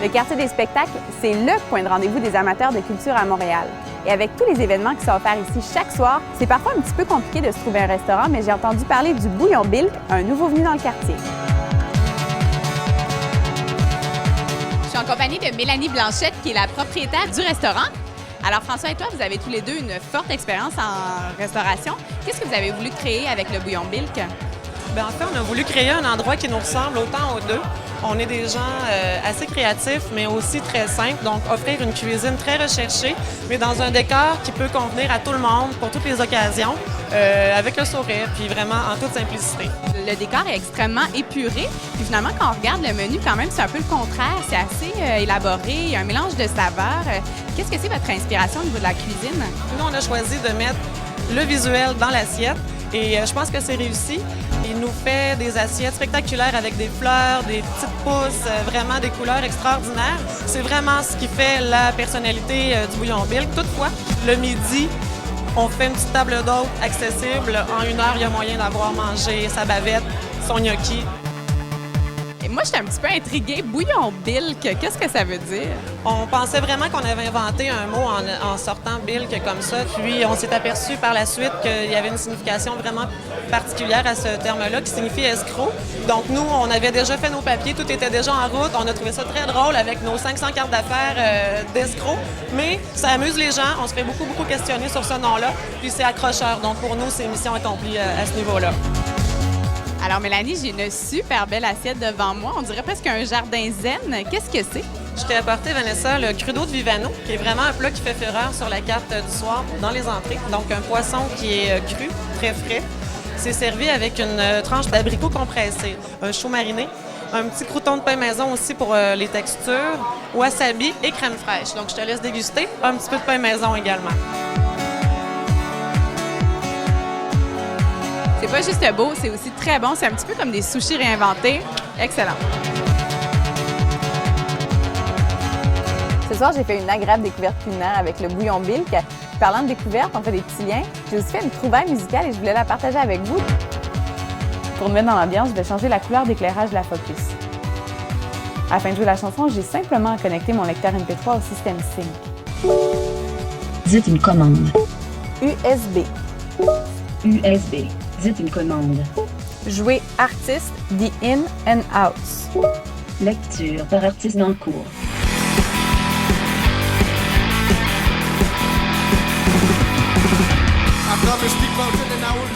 Le quartier des spectacles, c'est le point de rendez-vous des amateurs de culture à Montréal. Et avec tous les événements qui sont offerts ici chaque soir, c'est parfois un petit peu compliqué de se trouver un restaurant, mais j'ai entendu parler du Bouillon Bilk, un nouveau venu dans le quartier. Je suis en compagnie de Mélanie Blanchette, qui est la propriétaire du restaurant. Alors François et toi, vous avez tous les deux une forte expérience en restauration. Qu'est-ce que vous avez voulu créer avec le Bouillon Bilk? Bien, en fait, on a voulu créer un endroit qui nous ressemble autant aux deux. On est des gens assez créatifs, mais aussi très simples. Donc, offrir une cuisine très recherchée, mais dans un décor qui peut convenir à tout le monde, pour toutes les occasions, avec le sourire, puis vraiment en toute simplicité. Le décor est extrêmement épuré. Puis finalement, quand on regarde le menu, quand même, c'est un peu le contraire. C'est assez élaboré. Il y a un mélange de saveurs. Qu'est-ce que c'est votre inspiration au niveau de la cuisine? Nous, on a choisi de mettre le visuel dans l'assiette. Et je pense que c'est réussi. Il nous fait des assiettes spectaculaires avec des fleurs, des petites pousses, vraiment des couleurs extraordinaires. C'est vraiment ce qui fait la personnalité du Bouillon Bilk. Toutefois, le midi, on fait une petite table d'hôte accessible. En 1 heure, il y a moyen d'avoir mangé sa bavette, son gnocchi. Et moi, j'étais un petit peu intriguée. Bouillon Bilk, qu'est-ce que ça veut dire? On pensait vraiment qu'on avait inventé un mot en sortant Bilk comme ça. Puis on s'est aperçu par la suite qu'il y avait une signification vraiment particulière à ce terme-là qui signifie escroc. Donc nous, on avait déjà fait nos papiers, tout était déjà en route. On a trouvé ça très drôle avec nos 500 cartes d'affaires d'escroc. Mais ça amuse les gens. On se fait beaucoup questionner sur ce nom-là. Puis c'est accrocheur. Donc pour nous, c'est mission accomplie à ce niveau-là. Alors Mélanie, j'ai une super belle assiette devant moi. On dirait presque un jardin zen. Qu'est-ce que c'est? Je t'ai apporté, Vanessa, le crudo de Vivano, qui est vraiment un plat qui fait fureur sur la carte du soir dans les entrées. Donc un poisson qui est cru, très frais. C'est servi avec une tranche d'abricot compressé, un chou mariné, un petit crouton de pain maison aussi pour les textures, wasabi et crème fraîche. Donc je te laisse déguster. Un petit peu de pain maison également. C'est pas juste beau, c'est aussi très bon. C'est un petit peu comme des sushis réinventés. Excellent. Ce soir, j'ai fait une agréable découverte culinaire avec le Bouillon Bilk. Parlant de découverte, on fait des petits liens. J'ai aussi fait une trouvaille musicale et je voulais la partager avec vous. Pour me mettre dans l'ambiance, je vais changer la couleur d'éclairage de la Focus. Afin de jouer la chanson, j'ai simplement connecté mon lecteur MP3 au système Sync. Dites une commande. USB. USB. Dites une commande. Jouer artiste, the in and out. Lecture par artiste dans le cours. I come and speak about it and I will